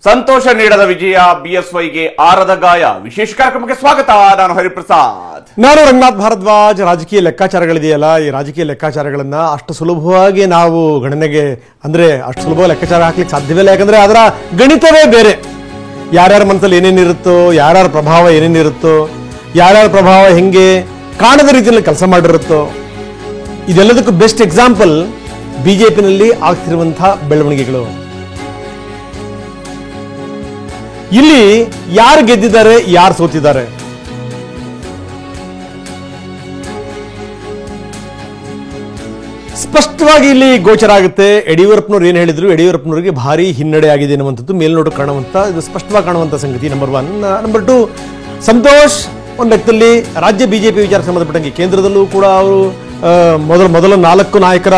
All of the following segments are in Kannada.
ಸಂತೋಷ ನೀಡದ ವಿಜಯ, ಬಿಎಸ್ವೈಗೆ ಆರದ ಗಾಯ. ವಿಶೇಷ ಕಾರ್ಯಕ್ರಮಕ್ಕೆ ಸ್ವಾಗತ. ನಾನು ಹರಿಪ್ರಸಾದ್. ನಾನು ರಂಗನಾಥ್ ಭಾರದ್ವಾಜ್. ರಾಜಕೀಯ ಲೆಕ್ಕಾಚಾರಗಳಿದೆಯಲ್ಲ, ಈ ರಾಜಕೀಯ ಲೆಕ್ಕಾಚಾರಗಳನ್ನ ಅಷ್ಟು ಸುಲಭವಾಗಿ ನಾವು ಗಣನೆಗೆ ಅಷ್ಟು ಸುಲಭವಾಗಿ ಲೆಕ್ಕಾಚಾರ ಹಾಕ್ಲಿಕ್ಕೆ ಸಾಧ್ಯವಿಲ್ಲ. ಯಾಕಂದ್ರೆ ಅದರ ಗಣಿತವೇ ಬೇರೆ. ಯಾರ್ಯಾರ ಮನಸ್ಸಲ್ಲಿ ಏನೇನಿರುತ್ತೋ, ಯಾರ್ಯಾರ ಪ್ರಭಾವ ಏನೇನಿರುತ್ತೋ, ಯಾರ್ಯಾರ ಪ್ರಭಾವ ಹೆಂಗೆ ಕಾಣದ ರೀತಿಯಲ್ಲಿ ಕೆಲಸ ಮಾಡಿರುತ್ತೋ, ಇದೆಲ್ಲದಕ್ಕೂ ಬೆಸ್ಟ್ ಎಕ್ಸಾಂಪಲ್ ಬಿಜೆಪಿನಲ್ಲಿ ಆಗ್ತಿರುವಂತಹ ಬೆಳವಣಿಗೆಗಳು. ಇಲ್ಲಿ ಯಾರು ಗೆದ್ದಿದ್ದಾರೆ, ಯಾರು ಸೋತಿದ್ದಾರೆ, ಸ್ಪಷ್ಟವಾಗಿ ಇಲ್ಲಿ ಗೋಚರ ಆಗುತ್ತೆ. ಯಡಿಯೂರಪ್ಪನವ್ರು ಏನ್ ಹೇಳಿದ್ರು, ಯಡಿಯೂರಪ್ಪನವರಿಗೆ ಭಾರಿ ಹಿನ್ನಡೆ ಆಗಿದೆ ಅನ್ನುವಂಥದ್ದು ಮೇಲ್ನೋಟ ಕಾಣುವಂತ, ಇದು ಸ್ಪಷ್ಟವಾಗಿ ಕಾಣುವಂತ ಸಂಗತಿ. ನಂಬರ್ 1. ನಂಬರ್ 2, ಸಂತೋಷ್ ಒಂದು ಲೆಕ್ಕದಲ್ಲಿ ರಾಜ್ಯ ಬಿಜೆಪಿ ವಿಚಾರಕ್ಕೆ ಸಂಬಂಧಪಟ್ಟಂಗೆ ಕೇಂದ್ರದಲ್ಲೂ ಕೂಡ ಅವರು ಮೊದಲ 4 ನಾಯಕರ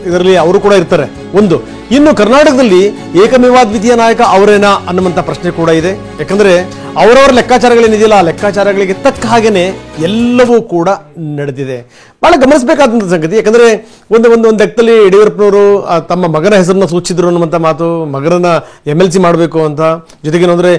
ಇದರಲ್ಲಿ ಅವರು ಕೂಡ ಇರ್ತಾರೆ. ಒಂದು, ಇನ್ನು ಕರ್ನಾಟಕದಲ್ಲಿ ಏಕಮೇವಾದ್ವಿತೀಯ ನಾಯಕ ಅವರೇನಾ ಅನ್ನುವಂಥ ಪ್ರಶ್ನೆ ಕೂಡ ಇದೆ. ಯಾಕಂದ್ರೆ ಅವರವರ ಲೆಕ್ಕಾಚಾರಗಳೇನಿದೆಯಲ್ಲ, ಆ ಲೆಕ್ಕಾಚಾರಗಳಿಗೆ ತಕ್ಕ ಹಾಗೇನೆ ಎಲ್ಲವೂ ಕೂಡ ನಡೆದಿದೆ. ಬಹಳ ಗಮನಿಸಬೇಕಾದಂಥ ಸಂಗತಿ. ಯಾಕಂದ್ರೆ ಒಂದು ಲೆಕ್ಕದಲ್ಲಿ ಯಡಿಯೂರಪ್ಪನವರು ತಮ್ಮ ಮಗನ ಹೆಸರನ್ನ ಸೂಚಿಸಿದ್ರು ಅನ್ನುವಂಥ ಮಾತು, ಮಗನನ್ನ MLC ಮಾಡಬೇಕು ಅಂತ. ಜೊತೆಗೆ ಅಂದ್ರೆ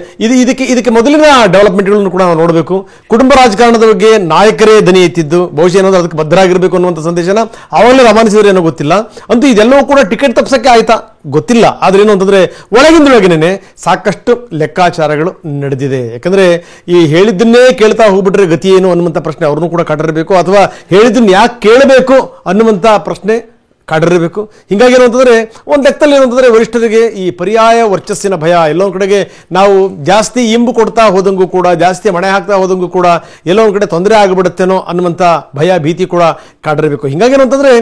ಇದಕ್ಕೆ ಮೊದಲಿನ ಡೆವಲಪ್ಮೆಂಟ್ಗಳನ್ನು ಕೂಡ ನಾವು ನೋಡಬೇಕು. ಕುಟುಂಬ ರಾಜಕಾರಣದ ಬಗ್ಗೆ ನಾಯಕರೇ ದನಿ ಎತ್ತಿದ್ದು, ಬಹುಶಃ ಏನಾದ್ರು ಅದಕ್ಕೆ ಬದ್ಧರಾಗಿರ್ಬೇಕು ಅನ್ನುವಂಥ ಸಂದೇಶನ ಅವಾಗಲೇ ರವಾನಿಸಿದ್ರೆ ಏನೋ ಗೊತ್ತಿಲ್ಲ. ಅಂತೂ ಇದೆಲ್ಲವೂ ಕೂಡ ಟಿಕೆಟ್ ತಪ್ಪಿಸಕ್ಕೆ ಆಯ್ತಾ ಗೊತ್ತಿಲ್ಲ. ಆದ್ರೆ ಏನು ಅಂತಂದ್ರೆ ಒಳಗಿಂದೊಳಗೇನೆ ಸಾಕಷ್ಟು ಲೆಕ್ಕಾಚಾರಗಳು ನಡೆದಿದೆ. ಯಾಕಂದ್ರೆ ಈ ಹೇಳಿದ್ದನ್ನೇ ಕೇಳ್ತಾ ಹೋಗ್ಬಿಟ್ರೆ ಗತಿ ಏನು ಅನ್ನುವಂಥ ಪ್ರಶ್ನೆ ಅವ್ರನ್ನೂ ಕೂಡ ಕಾಡಿರಬೇಕು, ಅಥವಾ ಹೇಳಿದ್ದನ್ನ ಯಾಕೆ ಕೇಳಬೇಕು ಅನ್ನುವಂಥ ಪ್ರಶ್ನೆ ಕಾಡಿರಬೇಕು. ಹಿಂಗಾಗಿ ಏನು ಅಂತಂದ್ರೆ ಒಂದು ಲೆಕ್ಕದಲ್ಲಿ ಏನು ಅಂತಂದ್ರೆ ವರಿಷ್ಠರಿಗೆ ಈ ಪರ್ಯಾಯ ವರ್ಚಸ್ಸಿನ ಭಯ, ಎಲ್ಲೊಂದು ಕಡೆಗೆ ನಾವು ಜಾಸ್ತಿ ಇಂಬು ಕೊಡ್ತಾ ಹೋದಂಗೂ ಕೂಡ, ಜಾಸ್ತಿ ಮಣೆ ಹಾಕ್ತಾ ಹೋದಂಗೂ ಕೂಡ ಎಲ್ಲೋ ಒಂದು ಕಡೆ ತೊಂದರೆ ಆಗಿಬಿಡುತ್ತೇನೋ ಅನ್ನುವಂಥ ಭಯ, ಭೀತಿ ಕೂಡ ಕಾಡಿರಬೇಕು. ಹಿಂಗಾಗಿ ಏನು ಅಂತಂದ್ರೆ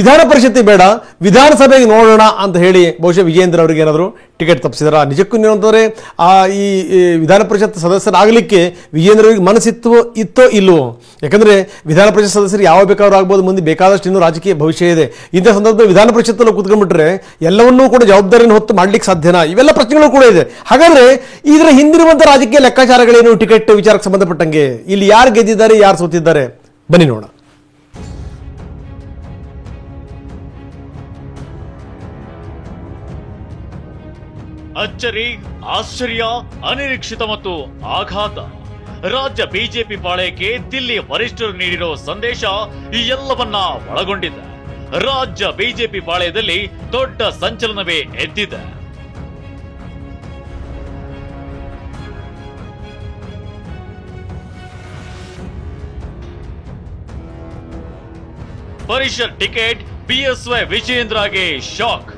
ವಿಧಾನ ಪರಿಷತ್ತಿ ಬೇಡ, ವಿಧಾನಸಭೆಗೆ ನೋಡೋಣ ಅಂತ ಹೇಳಿ ಬಹುಶಃ ವಿಜಯೇಂದ್ರ ಅವರಿಗೆ ಏನಾದರೂ ಟಿಕೆಟ್ ತಪ್ಪಿಸಿದಾರ. ನಿಜಕ್ಕೂ ಏನು ಅಂತಂದ್ರೆ ಈ ವಿಧಾನ ಪರಿಷತ್ ಸದಸ್ಯರಾಗಲಿಕ್ಕೆ ವಿಜೇಂದ್ರವರಿಗೆ ಇತ್ತೋ ಇಲ್ಲವೋ. ಯಾಕಂದ್ರೆ ವಿಧಾನ ಪರಿಷತ್ ಸದಸ್ಯರು ಯಾವ ಬೇಕಾದ್ರೂ ಆಗ್ಬೋದು, ಮುಂದೆ ಬೇಕಾದಷ್ಟು ಇನ್ನೂ ರಾಜಕೀಯ ಭವಿಷ್ಯ ಇದೆ. ಇಂಥ ಸಂದರ್ಭದಲ್ಲಿ ವಿಧಾನ ಪರಿಷತ್ತಲ್ಲಿ ಕೂತ್ಕೊಂಡ್ಬಿಟ್ರೆ ಎಲ್ಲವನ್ನೂ ಕೂಡ ಜವಾಬ್ದಾರಿಯನ್ನು ಹೊತ್ತು ಮಾಡ್ಲಿಕ್ಕೆ ಸಾಧ್ಯನಾ, ಇವೆಲ್ಲ ಪ್ರಶ್ನೆಗಳು ಕೂಡ ಇದೆ. ಹಾಗಾದ್ರೆ ಇದರ ಹಿಂದಿರುವಂತಹ ರಾಜಕೀಯ ಲೆಕ್ಕಾಚಾರಗಳೇನು ಟಿಕೆಟ್ ವಿಚಾರಕ್ಕೆ ಸಂಬಂಧಪಟ್ಟಂಗೆ? ಇಲ್ಲಿ ಯಾರು ಗೆದ್ದಿದ್ದಾರೆ, ಯಾರು ಸೋತಿದ್ದಾರೆ, ಬನ್ನಿ ನೋಡೋಣ. ಅಚ್ಚರಿ, ಆಶ್ಚರ್ಯ, ಅನಿರೀಕ್ಷಿತ ಮತ್ತು ಆಘಾತ. ರಾಜ್ಯ ಬಿಜೆಪಿ ಪಾಳೆಯಕ್ಕೆ ದಿಲ್ಲಿ ವರಿಷ್ಠರು ನೀಡಿರೋ ಸಂದೇಶ ಈ ಎಲ್ಲವನ್ನ ಒಳಗೊಂಡಿದೆ. ರಾಜ್ಯ ಬಿಜೆಪಿ ಪಾಳೆಯದಲ್ಲಿ ದೊಡ್ಡ ಸಂಚಲನವೇ ಎದ್ದಿದೆ. ಪರಿಷತ್ ಟಿಕೆಟ್ ಬಿಎಸ್ವೈ ವಿಜಯೇಂದ್ರಗೆ ಶಾಕ್.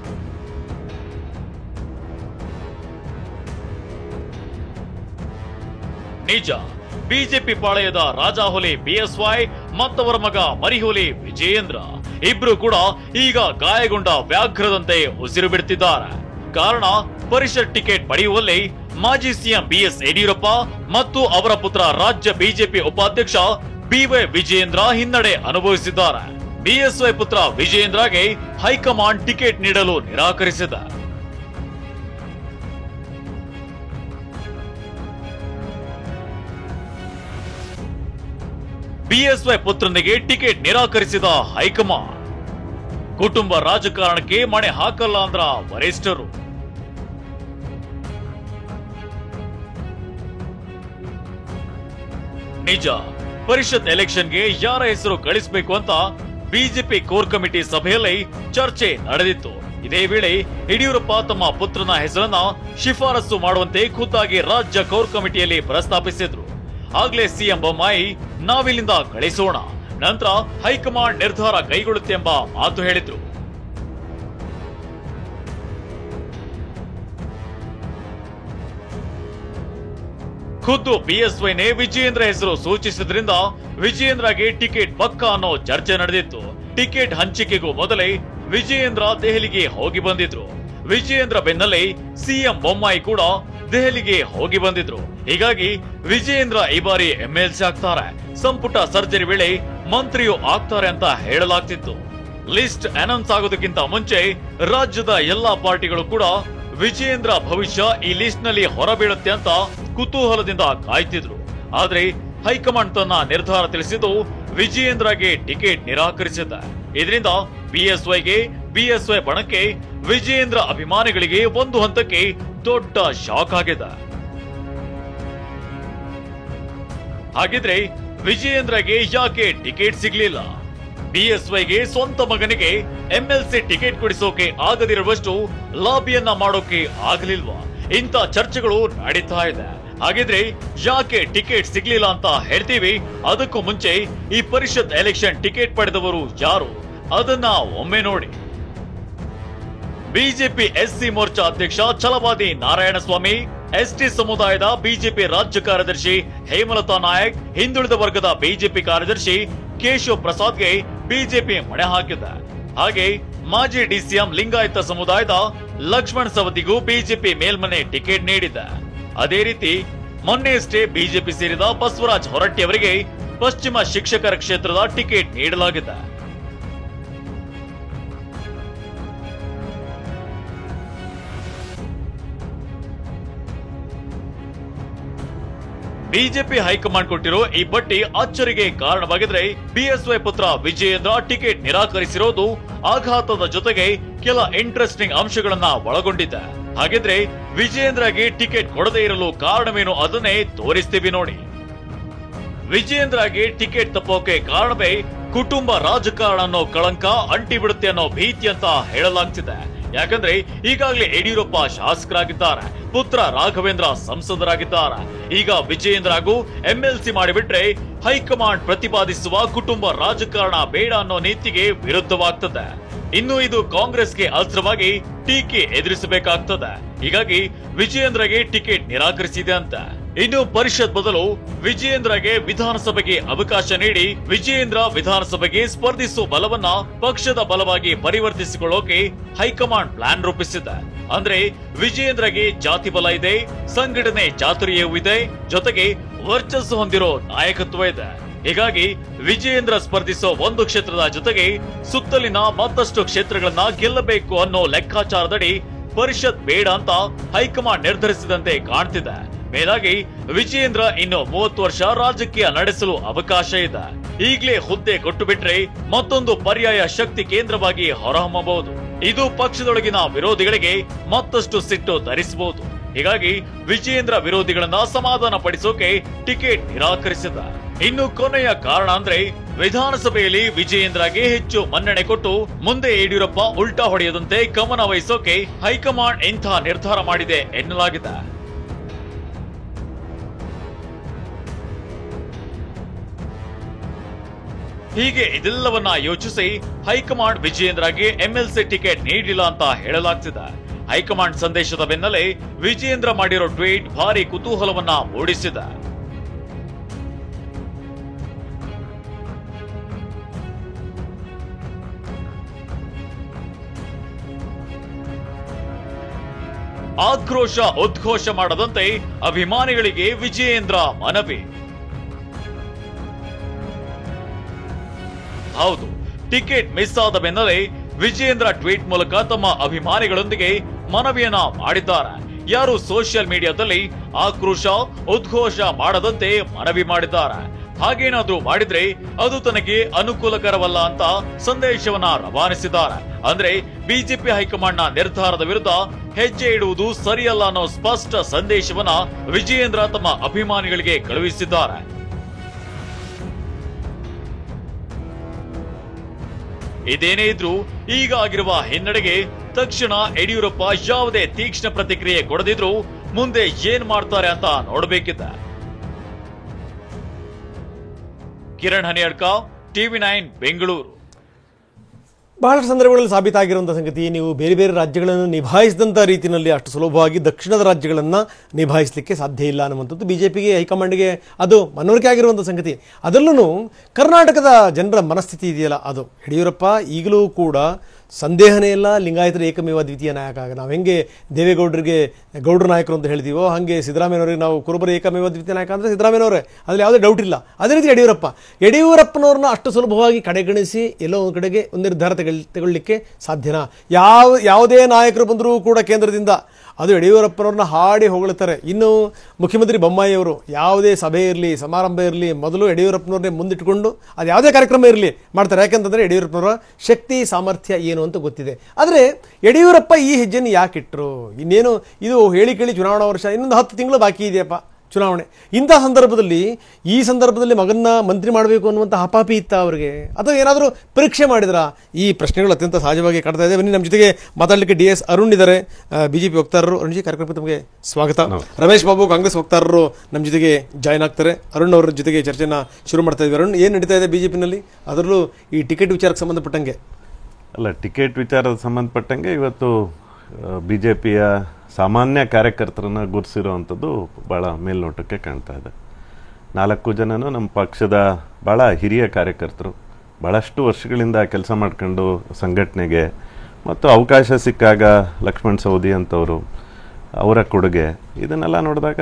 ನಿಜ, ಬಿಜೆಪಿ ಪಾಳೆಯದ ರಾಜಾಹುಲಿ ಬಿಎಸ್ವೈ ಮತ್ತವರ ಮಗ ಮರಿಹುಲಿ ವಿಜಯೇಂದ್ರ ಇಬ್ರು ಕೂಡ ಈಗ ಗಾಯಗೊಂಡ ವ್ಯಾಘ್ರದಂತೆ ಉಸಿರು ಬಿಡುತ್ತಿದ್ದಾರೆ. ಕಾರಣ, ಪರಿಷತ್ ಟಿಕೆಟ್ ಪಡೆಯುವಲ್ಲಿ ಮಾಜಿ ಸಿಎಂ ಬಿಎಸ್ ಯಡಿಯೂರಪ್ಪ ಮತ್ತು ಅವರ ಪುತ್ರ ರಾಜ್ಯ ಬಿಜೆಪಿ ಉಪಾಧ್ಯಕ್ಷ ಬಿವೈ ವಿಜಯೇಂದ್ರ ಹಿನ್ನಡೆ ಅನುಭವಿಸಿದ್ದಾರೆ. ಬಿಎಸ್ವೈ ಪುತ್ರ ವಿಜಯೇಂದ್ರಗೆ ಹೈಕಮಾಂಡ್ ಟಿಕೆಟ್ ನೀಡಲು ನಿರಾಕರಿಸಿದೆ. ಬಿಎಸ್ವೈ ಪುತ್ರನಿಗೆ ಟಿಕೆಟ್ ನಿರಾಕರಿಸಿದ ಹೈಕಮಾಂಡ್. ಕುಟುಂಬ ರಾಜಕಾರಣಕ್ಕೆ ಮಣೆ ಹಾಕಲ್ಲ ಅಂದ್ರ ವರಿಷ್ಠರು. ನಿಜ, ಪರಿಷತ್ ಎಲೆಕ್ಷನ್ಗೆ ಯಾರ ಹೆಸರು ಕಳಿಸಬೇಕು ಅಂತ ಬಿಜೆಪಿ ಕೋರ್ ಕಮಿಟಿ ಸಭೆಯಲ್ಲಿ ಚರ್ಚೆ ನಡೆದಿತ್ತು. ಇದೇ ವೇಳೆ ಯಡಿಯೂರಪ್ಪ ತಮ್ಮ ಪುತ್ರನ ಹೆಸರನ್ನ ಶಿಫಾರಸು ಮಾಡುವಂತೆ ಖುದ್ದಾಗಿ ರಾಜ್ಯ ಕೋರ್ ಕಮಿಟಿಯಲ್ಲಿ ಪ್ರಸ್ತಾಪಿಸಿದ್ರು. ಆಗ್ಲೇ ಸಿಎಂ ಬೊಮ್ಮಾಯಿ ನಾವಿಲ್ಲಿಂದ ಕಳಿಸೋಣ, ನಂತರ ಹೈಕಮಾಂಡ್ ನಿರ್ಧಾರ ಕೈಗೊಳ್ಳುತ್ತೆ ಎಂಬ ಮಾತು ಹೇಳಿದ್ರು. ಖುದ್ದು ಬಿಎಸ್ವೈನೇ ವಿಜಯೇಂದ್ರ ಹೆಸರು ಸೂಚಿಸಿದ್ರಿಂದ ವಿಜಯೇಂದ್ರಗೆ ಟಿಕೆಟ್ ಪಕ್ಕ ಅನ್ನೋ ಚರ್ಚೆ ನಡೆದಿತ್ತು. ಟಿಕೆಟ್ ಹಂಚಿಕೆಗೂ ಮೊದಲೇ ವಿಜಯೇಂದ್ರ ದೆಹಲಿಗೆ ಹೋಗಿ ಬಂದಿದ್ರು. ವಿಜಯೇಂದ್ರ ಬೆನ್ನಲ್ಲೇ ಸಿಎಂ ಬೊಮ್ಮಾಯಿ ಕೂಡ ದೆಹಲಿಗೆ ಹೋಗಿ ಬಂದಿದ್ರು. ಹೀಗಾಗಿ ವಿಜಯೇಂದ್ರ ಈ ಬಾರಿ MLC ಆಗ್ತಾರೆ. ಸಂಪುಟ ಸರ್ಜರಿ ವೇಳೆ ಮಂತ್ರಿಯೂ ಆಗ್ತಾರೆ ಅಂತ ಹೇಳಲಾಗ್ತಿತ್ತು. ಲಿಸ್ಟ್ ಅನೌನ್ಸ್ ಆಗೋದಕ್ಕಿಂತ ಮುಂಚೆ ರಾಜ್ಯದ ಎಲ್ಲಾ ಪಾರ್ಟಿಗಳು ಕೂಡ ವಿಜಯೇಂದ್ರ ಭವಿಷ್ಯ ಈ ಲಿಸ್ಟ್ ನಲ್ಲಿ ಹೊರಬೀಳುತ್ತೆ ಅಂತ ಕುತೂಹಲದಿಂದ ಕಾಯ್ತಿದ್ರು. ಆದ್ರೆ ಹೈಕಮಾಂಡ್ ತನ್ನ ನಿರ್ಧಾರ ತಿಳಿಸಿದ್ದು ವಿಜಯೇಂದ್ರಗೆ ಟಿಕೆಟ್ ನಿರಾಕರಿಸಿದೆ. ಇದರಿಂದ ಬಿಎಸ್ವೈ ಬಣಕ್ಕೆ ವಿಜಯೇಂದ್ರ ಅಭಿಮಾನಿಗಳಿಗೆ ಒಂದು ಹಂತಕ್ಕೆ ದೊಡ್ಡ ಶಾಕ್ ಆಗಿದೆ. ಹಾಗಿದ್ರೆ ವಿಜಯೇಂದ್ರಗೆ ಯಾಕೆ ಟಿಕೆಟ್ ಸಿಗ್ಲಿಲ್ಲ? ಬಿಎಸ್ವೈಗೆ ಸ್ವಂತ ಮಗನಿಗೆ ಎಂಎಲ್ಸಿ ಟಿಕೆಟ್ ಕೊಡಿಸೋಕೆ ಆಗದಿರುವಷ್ಟು ಲಾಬಿಯನ್ನ ಮಾಡೋಕೆ ಆಗಲಿಲ್ವಾ? ಇಂಥ ಚರ್ಚೆಗಳು ನಡೀತಾ ಇದೆ. ಹಾಗಿದ್ರೆ ಯಾಕೆ ಟಿಕೆಟ್ ಸಿಗ್ಲಿಲ್ಲ ಅಂತ ಹೇಳ್ತೀವಿ. ಅದಕ್ಕೂ ಮುಂಚೆ ಈ ಪರಿಷತ್ ಎಲೆಕ್ಷನ್ ಟಿಕೆಟ್ ಪಡೆದವರು ಯಾರು ಅದನ್ನ ಒಮ್ಮೆ ನೋಡಿ. ಬಿಜೆಪಿ ಎಸ್ಸಿ ಮೋರ್ಚಾ ಅಧ್ಯಕ್ಷ ಛಲವಾದಿ ನಾರಾಯಣಸ್ವಾಮಿ, ಎಸ್ಟಿ ಸಮುದಾಯದ ಬಿಜೆಪಿ ರಾಜ್ಯ ಕಾರ್ಯದರ್ಶಿ ಹೇಮಲತಾ ನಾಯಕ್, ಹಿಂದುಳಿದ ವರ್ಗದ ಬಿಜೆಪಿ ಕಾರ್ಯದರ್ಶಿ ಕೇಶವ್ ಪ್ರಸಾದ್ಗೆ ಬಿಜೆಪಿ ಮಣೆ ಹಾಕಿದೆ. ಹಾಗೆ ಮಾಜಿ ಡಿಸಿಎಂ ಲಿಂಗಾಯತ ಸಮುದಾಯದ ಲಕ್ಷ್ಮಣ್ ಸವದಿಗೂ ಬಿಜೆಪಿ ಮೇಲ್ಮನೆ ಟಿಕೆಟ್ ನೀಡಿದೆ. ಅದೇ ರೀತಿ ಮೊನ್ನೆಯಷ್ಟೇ ಬಿಜೆಪಿ ಸೇರಿದ ಬಸವರಾಜ್ ಹೊರಟ್ಟಿ ಅವರಿಗೆ ಪಶ್ಚಿಮ ಶಿಕ್ಷಕರ ಕ್ಷೇತ್ರದ ಟಿಕೆಟ್ ನೀಡಲಾಗಿದೆ. ಬಿಜೆಪಿ ಹೈಕಮಾಂಡ್ ಕೊಟ್ಟಿರೋ ಈ ಪಟ್ಟಿ ಅಚ್ಚರಿಗೆ ಕಾರಣವಾಗಿದ್ರೆ ಬಿಎಸ್ವೈ ಪುತ್ರ ವಿಜಯೇಂದ್ರ ಟಿಕೆಟ್ ನಿರಾಕರಿಸಿರೋದು ಆಘಾತದ ಜೊತೆಗೆ ಕೆಲ ಇಂಟ್ರೆಸ್ಟಿಂಗ್ ಅಂಶಗಳನ್ನ ಒಳಗೊಂಡಿದೆ. ಹಾಗಿದ್ರೆ ವಿಜಯೇಂದ್ರಗೆ ಟಿಕೆಟ್ ಕೊಡದೇ ಇರಲು ಕಾರಣವೇನು ಅದನ್ನೇ ತೋರಿಸ್ತೀವಿ ನೋಡಿ. ವಿಜಯೇಂದ್ರಗೆ ಟಿಕೆಟ್ ತಪ್ಪೋಕೆ ಕಾರಣವೇ ಕುಟುಂಬ ರಾಜಕಾರಣ ಅನ್ನೋ ಕಳಂಕ ಅಂಟಿಬಿಡುತ್ತೆ ಅನ್ನೋ ಭೀತಿ ಅಂತ ಹೇಳಲಾಗ್ತಿದೆ. ಯಾಕಂದ್ರೆ ಈಗಾಗಲೇ ಯಡಿಯೂರಪ್ಪ ಶಾಸಕರಾಗಿದ್ದಾರೆ, ಪುತ್ರ ರಾಘವೇಂದ್ರ ಸಂಸದರಾಗಿದ್ದಾರೆ. ಈಗ ವಿಜಯೇಂದ್ರ ಹಾಗೂ ಎಂಎಲ್ಸಿ ಮಾಡಿಬಿಟ್ರೆ ಹೈಕಮಾಂಡ್ ಪ್ರತಿಪಾದಿಸುವ ಕುಟುಂಬ ರಾಜಕಾರಣ ಬೇಡ ಅನ್ನೋ ನೀತಿಗೆ ವಿರುದ್ಧವಾಗ್ತದೆ. ಇನ್ನು ಇದು ಕಾಂಗ್ರೆಸ್ಗೆ ಅಸ್ತ್ರವಾಗಿ ಟೀಕೆ ಎದುರಿಸಬೇಕಾಗ್ತದೆ. ಹೀಗಾಗಿ ವಿಜಯೇಂದ್ರಗೆ ಟಿಕೆಟ್ ನಿರಾಕರಿಸಿದೆ ಅಂತ. ಇನ್ನು ಪರಿಷತ್ ಬದಲು ವಿಜಯೇಂದ್ರಗೆ ವಿಧಾನಸಭೆಗೆ ಅವಕಾಶ ನೀಡಿ ವಿಜಯೇಂದ್ರ ವಿಧಾನಸಭೆಗೆ ಸ್ಪರ್ಧಿಸುವ ಬಲವನ್ನ ಪಕ್ಷದ ಬಲವಾಗಿ ಪರಿವರ್ತಿಸಿಕೊಳ್ಳೋಕೆ ಹೈಕಮಾಂಡ್ ಪ್ಲಾನ್ ರೂಪಿಸಿದೆ. ಅಂದ್ರೆ ವಿಜಯೇಂದ್ರಗೆ ಜಾತಿ ಬಲ ಇದೆ, ಸಂಘಟನೆ ಚಾತುರ್ಯವೂ ಇದೆ, ಜೊತೆಗೆ ವರ್ಚಸ್ಸು ಹೊಂದಿರೋ ನಾಯಕತ್ವ ಇದೆ. ಹೀಗಾಗಿ ವಿಜಯೇಂದ್ರ ಸ್ಪರ್ಧಿಸೋ ಒಂದು ಕ್ಷೇತ್ರದ ಜೊತೆಗೆ ಸುತ್ತಲಿನ ಮತ್ತಷ್ಟು ಕ್ಷೇತ್ರಗಳನ್ನ ಗೆಲ್ಲಬೇಕು ಅನ್ನೋ ಲೆಕ್ಕಾಚಾರದಡಿ ಪರಿಷತ್ ಬೇಡ ಅಂತ ಹೈಕಮಾಂಡ್ ನಿರ್ಧರಿಸಿದಂತೆ ಕಾಣ್ತಿದೆ. ಮೇಲಾಗಿ ವಿಜಯೇಂದ್ರ ಇನ್ನು 30 ವರ್ಷ ರಾಜಕೀಯ ನಡೆಸಲು ಅವಕಾಶ ಇದೆ. ಈಗಲೇ ಹುದ್ದೆ ಕೊಟ್ಟು ಬಿಟ್ರೆ ಮತ್ತೊಂದು ಪರ್ಯಾಯ ಶಕ್ತಿ ಕೇಂದ್ರವಾಗಿ ಹೊರಹೊಮ್ಮಬಹುದು. ಇದು ಪಕ್ಷದೊಳಗಿನ ವಿರೋಧಿಗಳಿಗೆ ಮತ್ತಷ್ಟು ಸಿಟ್ಟು ತರಿಸಬಹುದು. ಹೀಗಾಗಿ ವಿಜಯೇಂದ್ರ ವಿರೋಧಿಗಳನ್ನ ಸಮಾಧಾನ ಪಡಿಸೋಕೆ ಟಿಕೆಟ್ ನಿರಾಕರಿಸಿದ. ಇನ್ನು ಕೊನೆಯ ಕಾರಣ ಅಂದ್ರೆ ವಿಧಾನಸಭೆಯಲ್ಲಿ ವಿಜಯೇಂದ್ರಗೆ ಹೆಚ್ಚು ಮನ್ನಣೆ ಕೊಟ್ಟು ಮುಂದೆ ಯಡಿಯೂರಪ್ಪ ಉಲ್ಟಾ ಹೊಡೆಯದಂತೆ ಗಮನ ವಹಿಸೋಕೆ ಹೈಕಮಾಂಡ್ ಇಂಥ ನಿರ್ಧಾರ ಮಾಡಿದೆ ಎನ್ನಲಾಗಿದೆ. ಹೀಗೆ ಇದೆಲ್ಲವನ್ನ ಯೋಚಿಸಿ ಹೈಕಮಾಂಡ್ ವಿಜಯೇಂದ್ರಗೆ ಎಂಎಲ್ಸಿ ಟಿಕೆಟ್ ನೀಡಿಲ್ಲ ಅಂತ ಹೇಳಲಾಗ್ತಿದೆ. ಹೈಕಮಾಂಡ್ ಸಂದೇಶದ ಬೆನ್ನಲ್ಲೇ ವಿಜಯೇಂದ್ರ ಮಾಡಿರೋ ಟ್ವೀಟ್ ಭಾರಿ ಕುತೂಹಲವನ್ನ ಮೂಡಿಸಿದೆ. ಆಕ್ರೋಶ ಉದ್ಘೋಷ ಮಾಡದಂತೆ ಅಭಿಮಾನಿಗಳಿಗೆ ವಿಜಯೇಂದ್ರ ಮನವಿ. ಹೌದು, ಟಿಕೆಟ್ ಮಿಸ್ ಆದ ಬೆನ್ನಲ್ಲೇ ವಿಜಯೇಂದ್ರ ಟ್ವೀಟ್ ಮೂಲಕ ತಮ್ಮ ಅಭಿಮಾನಿಗಳೊಂದಿಗೆ ಮನವಿಯನ್ನ ಮಾಡಿದ್ದಾರೆ. ಯಾರು ಸೋಷಿಯಲ್ ಮೀಡಿಯಾದಲ್ಲಿ ಆಕ್ರೋಶ ಉದ್ಘೋಷ ಮಾಡದಂತೆ ಮನವಿ ಮಾಡಿದ್ದಾರೆ. ಹಾಗೇನಾದ್ರೂ ಮಾಡಿದ್ರೆ ಅದು ತನಗೆ ಅನುಕೂಲಕರವಲ್ಲ ಅಂತ ಸಂದೇಶವನ್ನ ರವಾನಿಸಿದ್ದಾರೆ. ಅಂದ್ರೆ ಬಿಜೆಪಿ ಹೈಕಮಾಂಡ್ನ ನಿರ್ಧಾರದ ವಿರುದ್ಧ ಹೆಜ್ಜೆ ಇಡುವುದು ಸರಿಯಲ್ಲ ಅನ್ನೋ ಸ್ಪಷ್ಟ ಸಂದೇಶವನ್ನ ವಿಜಯೇಂದ್ರ ತಮ್ಮ ಅಭಿಮಾನಿಗಳಿಗೆ ಕಳುಹಿಸಿದ್ದಾರೆ. ಇದೇನೇ ಇದ್ರೂ ಈಗ ಆಗಿರುವ ಹಿನ್ನಡೆಗೆ ತಕ್ಷಣ ಯಡಿಯೂರಪ್ಪ ಯಾವುದೇ ತೀಕ್ಷ್ಣ ಪ್ರತಿಕ್ರಿಯೆ ಕೊಡದಿದ್ರು ಮುಂದೆ ಏನ್ ಮಾಡ್ತಾರೆ ಅಂತ ನೋಡಬೇಕಿದೆ. ಕಿರಣ್ ಹನಿಯಡ್ಕ, TV9 ಬೆಂಗಳೂರು. ಬಹಳಷ್ಟು ಸಂದರ್ಭಗಳಲ್ಲಿ ಸಾಬೀತಾಗಿರುವಂಥ ಸಂಗತಿ, ನೀವು ಬೇರೆ ಬೇರೆ ರಾಜ್ಯಗಳನ್ನು ನಿಭಾಯಿಸಿದಂಥ ರೀತಿಯಲ್ಲಿ ಅಷ್ಟು ಸುಲಭವಾಗಿ ದಕ್ಷಿಣದ ರಾಜ್ಯಗಳನ್ನು ನಿಭಾಯಿಸಲಿಕ್ಕೆ ಸಾಧ್ಯ ಇಲ್ಲ ಅನ್ನುವಂಥದ್ದು ಬಿಜೆಪಿಗೆ ಹೈಕಮಾಂಡ್ಗೆ ಅದು ಮನವರಿಕೆ ಆಗಿರುವಂಥ ಸಂಗತಿ. ಅದರಲ್ಲೂ ಕರ್ನಾಟಕದ ಜನರ ಮನಸ್ಥಿತಿ ಇದೆಯಲ್ಲ, ಅದು ಯಡಿಯೂರಪ್ಪ ಈಗಲೂ ಕೂಡ ಸಂದೇಹನೇ ಇಲ್ಲ ಲಿಂಗಾಯತರ ಏಕಮೇವ ದ್ವಿತೀಯ ನಾಯಕ. ನಾವು ಹೆಂಗೆ ದೇವೇಗೌಡರಿಗೆ ಗೌಡ್ರ ನಾಯಕರು ಅಂತ ಹೇಳ್ತೀವೋ ಹಾಗೆ ಸಿದ್ದರಾಮಯ್ಯನವರಿಗೆ ನಾವು ಕುರುಬರ ಏಕಮೇವ ದ್ವಿತೀಯ ನಾಯಕ ಅಂದರೆ ಸಿದ್ದರಾಮಯ್ಯನವರೇ, ಅದ್ರಲ್ಲಿ ಯಾವುದೇ ಡೌಟ್ ಇಲ್ಲ. ಅದೇ ರೀತಿ ಯಡಿಯೂರಪ್ಪನವ್ರನ್ನ ಅಷ್ಟು ಸುಲಭವಾಗಿ ಕಡೆಗಣಿಸಿ ಎಲ್ಲೋ ಒಂದು ಕಡೆಗೆ ಒಂದು ನಿರ್ಧಾರ ತಗೊಳ್ಳಿಕ್ಕೆ ಸಾಧ್ಯನಾ? ಯಾವುದೇ ನಾಯಕರು ಬಂದರೂ ಕೂಡ ಕೇಂದ್ರದಿಂದ ಅದು ಯಡಿಯೂರಪ್ಪನವ್ರನ್ನ ಹಾಡಿ ಹೊಗಳ್ತಾರೆ. ಇನ್ನು ಮುಖ್ಯಮಂತ್ರಿ ಬೊಮ್ಮಾಯಿ ಅವರು ಯಾವುದೇ ಸಭೆ ಇರಲಿ, ಸಮಾರಂಭ ಇರಲಿ, ಮೊದಲು ಯಡಿಯೂರಪ್ಪನವ್ರನ್ನೇ ಮುಂದಿಟ್ಟುಕೊಂಡು ಅದು ಯಾವುದೇ ಕಾರ್ಯಕ್ರಮ ಇರಲಿ ಮಾಡ್ತಾರೆ. ಯಾಕಂತಂದರೆ ಯಡಿಯೂರಪ್ಪನವರ ಶಕ್ತಿ ಸಾಮರ್ಥ್ಯ ಏನು ಅಂತ ಗೊತ್ತಿದೆ. ಆದರೆ ಯಡಿಯೂರಪ್ಪ ಈ ಹೆಜ್ಜೆಯನ್ನು ಯಾಕಿಟ್ರು? ಇನ್ನೇನು ಇದು ಹೇಳಿ ಕೇಳಿ ಚುನಾವಣಾ ವರ್ಷ, ಇನ್ನೊಂದು 10 ತಿಂಗಳು ಬಾಕಿ ಇದೆಯಪ್ಪ ಚುನಾವಣೆ. ಇಂಥ ಸಂದರ್ಭದಲ್ಲಿ ಮಗನ್ನ ಮಂತ್ರಿ ಮಾಡಬೇಕು ಅನ್ನುವಂಥ ಹಪಾಪಿ ಇತ್ತ ಅವರಿಗೆ, ಅಥವಾ ಏನಾದರೂ ಪರೀಕ್ಷೆ ಮಾಡಿದ್ರಾ? ಈ ಪ್ರಶ್ನೆಗಳು ಅತ್ಯಂತ ಸಹಜವಾಗಿ ಕಾಡ್ತಾ ಇದೆ. ಬನ್ನಿ, ನಮ್ಮ ಜೊತೆಗೆ ಮಾತಾಡಲಿಕ್ಕೆ DS ಅರುಣ್ ಇದ್ದಾರೆ, BJP ವಕ್ತಾರರು. ಅರುಣ್ಜಿ, ಕಾರ್ಯಕ್ರಮಕ್ಕೆ ತಮಗೆ ಸ್ವಾಗತ. ರಮೇಶ್ ಬಾಬು, ಕಾಂಗ್ರೆಸ್ ವಕ್ತಾರರು ನಮ್ಮ ಜೊತೆಗೆ ಜಾಯ್ನ್ ಆಗ್ತಾರೆ. ಅರುಣ್ ಅವರ ಜೊತೆಗೆ ಚರ್ಚೆನ ಶುರು ಮಾಡ್ತಾ ಇದ್ದೀವಿ. ಅರುಣ್, ಏನು ನಡೀತಾ ಇದೆ BJPನಲ್ಲಿ, ಅದರಲ್ಲೂ ಈ ಟಿಕೆಟ್ ವಿಚಾರಕ್ಕೆ ಸಂಬಂಧಪಟ್ಟಂಗೆ? ಅಲ್ಲ, ಟಿಕೆಟ್ ವಿಚಾರದ ಸಂಬಂಧಪಟ್ಟಂಗೆ ಇವತ್ತು BJPಯ ಸಾಮಾನ್ಯ ಕಾರ್ಯಕರ್ತರನ್ನ ಗುರುಸಿರುವಂಥದ್ದು ಭಾಳ ಮೇಲ್ನೋಟಕ್ಕೆ ಕಾಣ್ತಾ ಇದೆ. 4 ಜನನು ನಮ್ಮ ಪಕ್ಷದ ಭಾಳ ಹಿರಿಯ ಕಾರ್ಯಕರ್ತರು, ಭಾಳಷ್ಟು ವರ್ಷಗಳಿಂದ ಕೆಲಸ ಮಾಡ್ಕೊಂಡು ಸಂಘಟನೆಗೆ, ಮತ್ತು ಅವಕಾಶ ಸಿಕ್ಕಾಗ ಲಕ್ಷ್ಮಣ್ ಸವದಿ ಅಂತವರು, ಅವರ ಕೊಡುಗೆ, ಇದನ್ನೆಲ್ಲ ನೋಡಿದಾಗ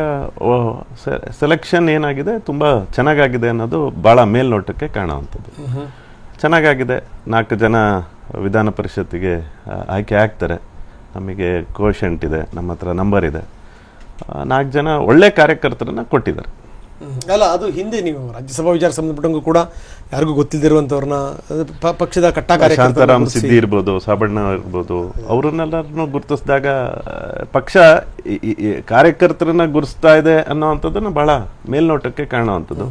ಸೆಲೆಕ್ಷನ್ ಏನಾಗಿದೆ ತುಂಬ ಚೆನ್ನಾಗಾಗಿದೆ ಅನ್ನೋದು ಭಾಳ ಮೇಲ್ನೋಟಕ್ಕೆ ಕಾಣುವಂಥದ್ದು. ಚೆನ್ನಾಗಾಗಿದೆ. 4 ಜನ ವಿಧಾನ ಪರಿಷತ್ತಿಗೆ ಆಯ್ಕೆ ಆಗ್ತಾರೆ. ನಮಗೆ ಕೋಶೆಂಟ್ ಇದೆ, ನಮ್ಮ ಹತ್ರ ನಂಬರ್ ಇದೆ. 4 ಜನ ಒಳ್ಳೆ ಕಾರ್ಯಕರ್ತರನ್ನ ಕೊಟ್ಟಿದ್ದಾರೆ. ಅಲ್ಲ, ಅದು ಹಿಂದೆ ನೀವು ರಾಜ್ಯಸಭಾ ವಿಚಾರ ಸಂಬಂಧಪಟ್ಟಂಗೂ ಕೂಡ ಯಾರಿಗೂ ಗೊತ್ತಿದ್ದಿರುವಂಥವ್ರನ್ನ ಪಕ್ಷದ ಕಟ್ಟಾ ಕಾರ್ಯಕರ್ತರು, ಶಾಂತಾರಾಮ್ ಸಿದ್ದಿ ಇರ್ಬೋದು, ಸಾಬಣ್ಣ ಇರ್ಬೋದು, ಅವರನ್ನೆಲ್ಲರನ್ನು ಗುರುತಿಸಿದಾಗ ಪಕ್ಷ ಕಾರ್ಯಕರ್ತರನ್ನ ಗುರುತಿಸ್ತಾ ಇದೆ ಅನ್ನೋವಂಥದ್ದನ್ನು ಬಹಳ ಮೇಲ್ನೋಟಕ್ಕೆ ಕಾಣುವಂಥದ್ದು.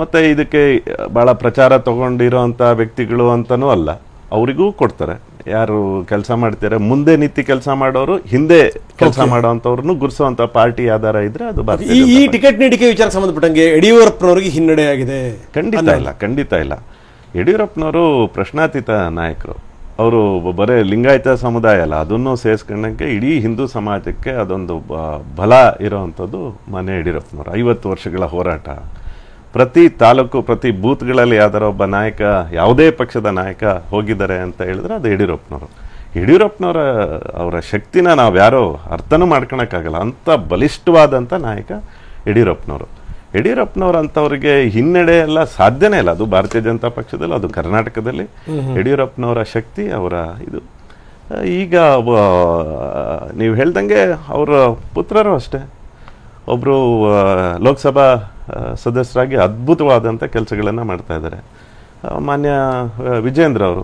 ಮತ್ತೆ ಇದಕ್ಕೆ ಬಹಳ ಪ್ರಚಾರ ತಗೊಂಡಿರೋಂಥ ವ್ಯಕ್ತಿಗಳು ಅಂತನೂ ಅಲ್ಲ, ಅವರಿಗೂ ಕೊಡ್ತಾರೆ. ಯಾರು ಕೆಲಸ ಮಾಡ್ತಾರೆ, ಮುಂದೆ ನಿಂತು ಕೆಲಸ ಮಾಡೋರು, ಹಿಂದೆ ಕೆಲಸ ಮಾಡೋಂಥವ್ರನ್ನು ಗುರುಸುವಂತ ಪಾರ್ಟಿ ಆಧಾರ ಇದ್ರೆ ಅದು ಈ ಟಿಕೆಟ್ ನೀಡಿಕೆ ವಿಚಾರಕ್ಕೆ ಸಂಬಂಧಪಟ್ಟಂಗೆ ಯಡಿಯೂರಪ್ಪನವರಿಗೆ ಹಿನ್ನಡೆ ಆಗಿದೆ? ಖಂಡಿತ ಇಲ್ಲ. ಯಡಿಯೂರಪ್ಪನವರು ಪ್ರಶ್ನಾತೀತ ನಾಯಕರು. ಅವರು ಬರೇ ಲಿಂಗಾಯತ ಸಮುದಾಯ ಅಲ್ಲ, ಅದನ್ನು ಸೇರಿಸ್ಕೊಂಡಂಗೆ ಇಡೀ ಹಿಂದೂ ಸಮಾಜಕ್ಕೆ ಅದೊಂದು ಬಲ ಇರೋವಂಥದ್ದು ಮಾನ್ಯ ಯಡಿಯೂರಪ್ಪನವರು. 50 ವರ್ಷಗಳ ಹೋರಾಟ, ಪ್ರತಿ ತಾಲೂಕು, ಪ್ರತಿ ಬೂತ್ಗಳಲ್ಲಿ ಯಾವ್ದಾರ ಒಬ್ಬ ನಾಯಕ, ಯಾವುದೇ ಪಕ್ಷದ ನಾಯಕ ಹೋಗಿದ್ದಾರೆ ಅಂತ ಹೇಳಿದ್ರೆ ಅದು ಯಡಿಯೂರಪ್ಪನವರ ಅವರ ಶಕ್ತಿನ ನಾವು ಯಾರೋ ಅರ್ಥನೂ ಮಾಡ್ಕೊಳಕ್ಕಾಗಲ್ಲ. ಅಂಥ ಬಲಿಷ್ಠವಾದಂಥ ನಾಯಕ ಯಡಿಯೂರಪ್ಪನವರು ಅಂಥವ್ರಿಗೆ ಹಿನ್ನಡೆ ಎಲ್ಲ ಸಾಧ್ಯನೇ ಇಲ್ಲ. ಅದು ಭಾರತೀಯ ಜನತಾ ಪಕ್ಷದಲ್ಲಿ, ಅದು ಕರ್ನಾಟಕದಲ್ಲಿ ಯಡಿಯೂರಪ್ಪನವರ ಶಕ್ತಿ, ಅವರ ಇದು. ಈಗ ನೀವು ಹೇಳ್ದಂಗೆ ಅವರ ಪುತ್ರರು ಅಷ್ಟೇ, ಒಬ್ಬರು ಲೋಕಸಭಾ ಸದಸ್ಯರಾಗಿ ಅದ್ಭುತವಾದಂಥ ಕೆಲಸಗಳನ್ನು ಮಾಡ್ತಾ ಇದ್ದಾರೆ. ಮಾನ್ಯ ವಿಜೇಂದ್ರ ಅವರು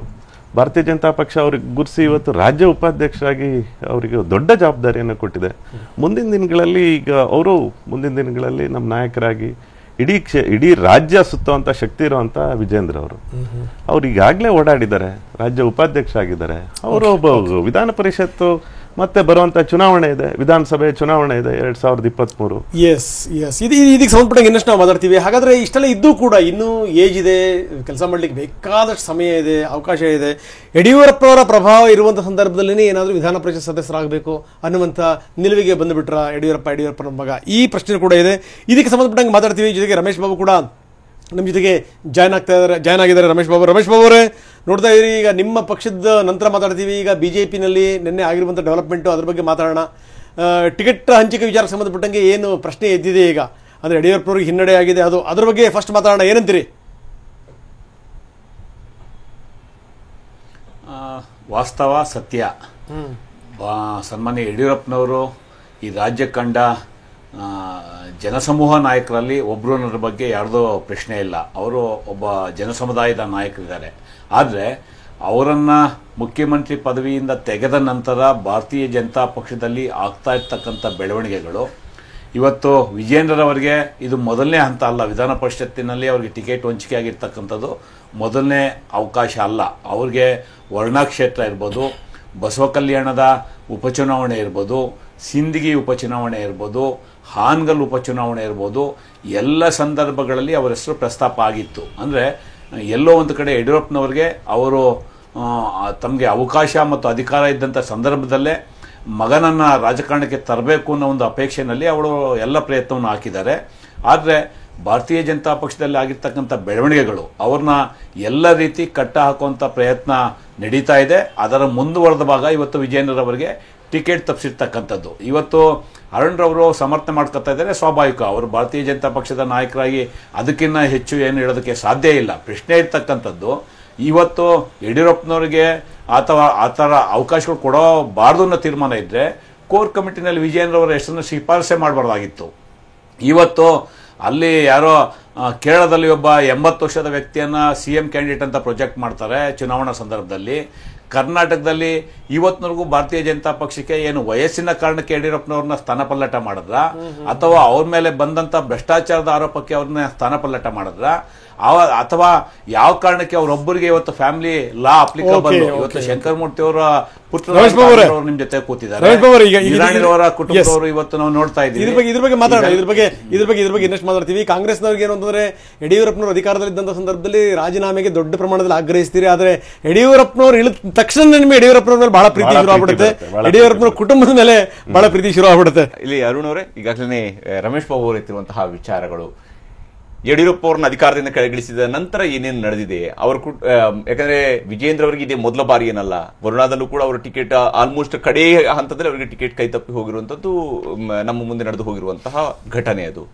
ಭಾರತೀಯ ಜನತಾ ಪಕ್ಷ ಅವ್ರಿಗೆ ಗುರುಸಿ ಇವತ್ತು ರಾಜ್ಯ ಉಪಾಧ್ಯಕ್ಷರಾಗಿ ಅವರಿಗೆ ದೊಡ್ಡ ಜವಾಬ್ದಾರಿಯನ್ನು ಕೊಟ್ಟಿದೆ. ಮುಂದಿನ ದಿನಗಳಲ್ಲಿ ನಮ್ಮ ನಾಯಕರಾಗಿ ಇಡೀ ರಾಜ್ಯ ಸುತ್ತುವಂಥ ಶಕ್ತಿ ಇರುವಂಥ ವಿಜೇಂದ್ರ ಅವ್ರು ಈಗಾಗಲೇ ಓಡಾಡಿದ್ದಾರೆ, ರಾಜ್ಯ ಉಪಾಧ್ಯಕ್ಷ ಆಗಿದ್ದಾರೆ. ಅವರು ಒಬ್ಬ ವಿಧಾನ ಪರಿಷತ್ತು ಮತ್ತೆ ಬರುವಂತ ಚುನಾವಣೆ ಇದೆ, ವಿಧಾನಸಭೆ ಚುನಾವಣೆ ಇದೆ 2023. ಇದಕ್ಕೆ ಸಂಬಂಧಪಟ್ಟಂಗೆ ಇನ್ನಷ್ಟು ನಾವು ಮಾತಾಡ್ತೀವಿ. ಹಾಗಾದ್ರೆ ಇಷ್ಟೆಲ್ಲ ಇದ್ದು ಕೂಡ ಇನ್ನೂ ಏಜ್ ಇದೆ, ಕೆಲಸ ಮಾಡ್ಲಿಕ್ಕೆ ಬೇಕಾದಷ್ಟು ಸಮಯ ಇದೆ, ಅವಕಾಶ ಇದೆ. ಯಡಿಯೂರಪ್ಪನವರ ಪ್ರಭಾವ ಇರುವಂತ ಸಂದರ್ಭದಲ್ಲಿ ಏನಾದರೂ ವಿಧಾನ ಪರಿಷತ್ ಸದಸ್ಯರಾಗಬೇಕು ಅನ್ನುವಂಥ ನಿಲುವಿಗೆ ಬಂದುಬಿಟ್ರ ಯಡಿಯೂರಪ್ಪನ ಮಗ? ಈ ಪ್ರಶ್ನೆ ಕೂಡ ಇದೆ. ಇದಕ್ಕೆ ಸಂಬಂಧಪಟ್ಟಂಗೆ ಮಾತಾಡ್ತೀವಿ. ಜೊತೆಗೆ ರಮೇಶ್ ಬಾಬು ಕೂಡ ನಮ್ಮ ಜೊತೆಗೆ ಜಾಯ್ನ್ ಆಗಿದ್ದಾರೆ. ರಮೇಶ್ ಬಾಬು ಅವರೇ, ನೋಡ್ತಾ ಇದ್ದೀರಿ, ಈಗ ನಿಮ್ಮ ಪಕ್ಷದ ನಂತರ ಮಾತಾಡ್ತೀವಿ. ಈಗ BJPನಲ್ಲಿ ನಿನ್ನೆ ಆಗಿರುವಂಥ ಡೆವಲಪ್ಮೆಂಟು, ಅದ್ರ ಬಗ್ಗೆ ಮಾತಾಡೋಣ. ಟಿಕೆಟ್ ಹಂಚಿಕೆ ವಿಚಾರಕ್ಕೆ ಸಂಬಂಧಪಟ್ಟಂಗೆ ಏನು ಪ್ರಶ್ನೆ ಎದ್ದಿದೆ ಈಗ, ಅಂದರೆ ಯಡಿಯೂರಪ್ಪನವ್ರಿಗೆ ಹಿನ್ನಡೆ ಆಗಿದೆ, ಅದ್ರ ಬಗ್ಗೆ ಫಸ್ಟ್ ಮಾತಾಡೋಣ. ಏನಂತೀರಿ? ವಾಸ್ತವ ಸತ್ಯ. ಸನ್ಮಾನ್ಯ ಯಡಿಯೂರಪ್ಪನವರು ಈ ರಾಜ್ಯ ಕಂಡ ಜನಸಮೂಹ ನಾಯಕರಲ್ಲಿ ಒಬ್ಬರು ಅನ್ನೋದ್ರ ಬಗ್ಗೆ ಯಾರ್ದೋ ಪ್ರಶ್ನೆ ಇಲ್ಲ. ಅವರು ಒಬ್ಬ ಜನಸಮುದಾಯದ ನಾಯಕರಿದ್ದಾರೆ. ಆದರೆ ಅವರನ್ನ ಮುಖ್ಯಮಂತ್ರಿ ಪದವಿಯಿಂದ ತೆಗೆದ ನಂತರ ಭಾರತೀಯ ಜನತಾ ಪಕ್ಷದಲ್ಲಿ ಆಗ್ತಾ ಇರ್ತಕ್ಕಂಥ ಬೆಳವಣಿಗೆಗಳು, ಇವತ್ತು ವಿಜೇಂದ್ರರವರಿಗೆ ಇದು ಮೊದಲನೇ ಹಂತ ಅಲ್ಲ. ವಿಧಾನ ಪರಿಷತ್ತಿನಲ್ಲಿ ಅವರಿಗೆ ಟಿಕೆಟ್ ಹಂಚಿಕೆ ಆಗಿರ್ತಕ್ಕಂಥದ್ದು ಮೊದಲನೇ ಅವಕಾಶ ಅಲ್ಲ. ಅವ್ರಿಗೆ ವರ್ಣಾ ಕ್ಷೇತ್ರ ಇರ್ಬೋದು, ಬಸವ ಕಲ್ಯಾಣದ ಉಪಚುನಾವಣೆ ಇರ್ಬೋದು, ಸಿಂದಗಿ ಉಪಚುನಾವಣೆ ಇರ್ಬೋದು, ಹಾನಗಲ್ ಉಪಚುನಾವಣೆ ಇರ್ಬೋದು, ಎಲ್ಲ ಸಂದರ್ಭಗಳಲ್ಲಿ ಅವರ ಹೆಸರು ಪ್ರಸ್ತಾಪ ಆಗಿತ್ತು. ಅಂದರೆ ಎಲ್ಲೋ ಒಂದು ಕಡೆ ಯಡಿಯೂರಪ್ಪನವ್ರಿಗೆ ಅವರು ತಮಗೆ ಅವಕಾಶ ಮತ್ತು ಅಧಿಕಾರ ಇದ್ದಂಥ ಸಂದರ್ಭದಲ್ಲೇ ಮಗನನ್ನು ರಾಜಕಾರಣಕ್ಕೆ ತರಬೇಕು ಅನ್ನೋ ಒಂದು ಅಪೇಕ್ಷೆಯಲ್ಲಿ ಅವರು ಎಲ್ಲ ಪ್ರಯತ್ನವನ್ನು ಹಾಕಿದ್ದಾರೆ. ಆದರೆ ಭಾರತೀಯ ಜನತಾ ಪಕ್ಷದಲ್ಲಿ ಆಗಿರ್ತಕ್ಕಂಥ ಬೆಳವಣಿಗೆಗಳು ಅವ್ರನ್ನ ಎಲ್ಲ ರೀತಿ ಕಟ್ಟ ಹಾಕುವಂಥ ಪ್ರಯತ್ನ ನಡೀತಾ ಇದೆ. ಅದರ ಮುಂದುವರೆದ ಭಾಗ ಇವತ್ತು ವಿಜೇಂದ್ರರವರಿಗೆ ಟಿಕೆಟ್ ತಪ್ಪಿಸಿರ್ತಕ್ಕಂಥದ್ದು. ಇವತ್ತು ಅರುಣ್ ರವರು ಸಮರ್ಥನೆ ಮಾಡ್ಕೊತಾ ಇದ್ದಾರೆ, ಸ್ವಾಭಾವಿಕ. ಅವರು ಭಾರತೀಯ ಜನತಾ ಪಕ್ಷದ ನಾಯಕರಾಗಿ ಅದಕ್ಕಿಂತ ಹೆಚ್ಚು ಏನು ಹೇಳೋದಕ್ಕೆ ಸಾಧ್ಯ ಇಲ್ಲ. ಪ್ರಶ್ನೆ ಇರ್ತಕ್ಕಂಥದ್ದು ಇವತ್ತು ಯಡಿಯೂರಪ್ಪನವರಿಗೆ ಆ ಥರ ಅವಕಾಶಗಳು ಕೊಡಬಾರ್ದು ಅನ್ನೋ ತೀರ್ಮಾನ ಇದ್ದರೆ ಕೋರ್ ಕಮಿಟಿನಲ್ಲಿ ವಿಜಯೇಂದ್ರ ಅವರ ಹೆಸರನ್ನು ಶಿಫಾರಸೆ ಮಾಡಬಾರ್ದಾಗಿತ್ತು. ಇವತ್ತು ಅಲ್ಲಿ ಯಾರೋ ಕೇರಳದಲ್ಲಿ ಒಬ್ಬ 80 ವರ್ಷದ ವ್ಯಕ್ತಿಯನ್ನ CM ಕ್ಯಾಂಡಿಡೇಟ್ ಅಂತ ಪ್ರೊಜೆಕ್ಟ್ ಮಾಡ್ತಾರೆ ಚುನಾವಣಾ ಸಂದರ್ಭದಲ್ಲಿ. ಕರ್ನಾಟಕದಲ್ಲಿ ಇವತ್ತಿನವರೆಗೂ ಭಾರತೀಯ ಜನತಾ ಪಕ್ಷಕ್ಕೆ ಏನು ವಯಸ್ಸಿನ ಕಾರಣಕ್ಕೆ ಯಡಿಯೂರಪ್ಪನವ್ರನ್ನ ಸ್ಥಾನಪಲ್ಲಟ ಮಾಡಿದ್ರ ಅಥವಾ ಅವ್ರ ಮೇಲೆ ಬಂದಂತ ಭ್ರಷ್ಟಾಚಾರದ ಆರೋಪಕ್ಕೆ ಅವ್ರನ್ನ ಸ್ಥಾನಪಲ್ಲಟ ಮಾಡಿದ್ರ ಅಥವಾ ಯಾವ ಕಾರಣಕ್ಕೆ ಅವರೊಬ್ಬರಿಗೆ ಇವತ್ತು ಫ್ಯಾಮಿಲಿ ಲಾ ಅಪ್ಲಿಕಬಲ್ ಇವತ್ತು ಶಂಕರಮೂರ್ತಿ ಅವರ ಪುತ್ರ ನಿಮ್ ಜೊತೆ ಕೂತಿದ್ದಾರೆ, ಇರಾಣಿಯವರ ಕುಟುಂಬದವರು ಇವತ್ತು ನಾವು ನೋಡ್ತಾ ಇದ್ದೀವಿ. ಇದ್ರ ಬಗ್ಗೆ ಮಾತಾಡೋಣ, ಇದ್ರ ಬಗ್ಗೆ ಇನ್ನಷ್ಟು ಮಾತಾಡ್ತೀವಿ. ಕಾಂಗ್ರೆಸ್ನವ್ರಿಗೆ ಏನು ಅಂತಂದ್ರೆ ಯಡಿಯೂರಪ್ಪನವರು ಅಧಿಕಾರದಲ್ಲಿದ್ದಂಥ ಸಂದರ್ಭದಲ್ಲಿ ರಾಜೀನಾಮೆಗೆ ದೊಡ್ಡ ಪ್ರಮಾಣದಲ್ಲಿ ಆಗ್ರಹಿಸ್ತೀರಿ, ಆದ್ರೆ ಯಡಿಯೂರಪ್ಪನವರು ಇಳಿದ ತಕ್ಷಣ ನಿಮಗೆ ಯಡಿಯೂರಪ್ಪನವ್ರ ಮೇಲೆ ಬಹಳ ಪ್ರೀತಿ ಶುರು ಆಗ್ಬಿಡುತ್ತೆ, ಯಡಿಯೂರಪ್ಪನವ್ರ ಕುಟುಂಬದ ಮೇಲೆ ಬಹಳ ಪ್ರೀತಿ ಶುರು ಆಗ್ಬಿಡುತ್ತೆ. ಇಲ್ಲಿ ಅರುಣ್ ಅವರೇ, ಈಗಾಗಲೇ ರಮೇಶ್ ಬಾಬು ಅವರು ಎತ್ತಿರುವಂತಹ ವಿಚಾರಗಳು, ಯಡಿಯೂರಪ್ಪ ಅವ್ರನ್ನ ಅಧಿಕಾರದಿಂದ ಕೆಳಗಿಳಿಸಿದ ನಂತರ ಏನೇನು ನಡೆದಿದೆ, ಅವರು ಯಾಕಂದ್ರೆ ವಿಜೇಂದ್ರ ಅವರಿಗೆ ಇದೇ ಮೊದಲ ಬಾರಿ ಏನಲ್ಲ, ವರುಣಾದಲ್ಲೂ ಕೂಡ ಅವರ ಟಿಕೆಟ್ ಆಲ್ಮೋಸ್ಟ್ ಕಡೆ ಹಂತದಲ್ಲಿ ಅವರಿಗೆ ಟಿಕೆಟ್ ಕೈ ತಪ್ಪಿ ಹೋಗಿರುವಂತದ್ದು ನಮ್ಮ ಮುಂದೆ ನಡೆದು ಹೋಗಿರುವಂತಹ ಘಟನೆ ಅದು.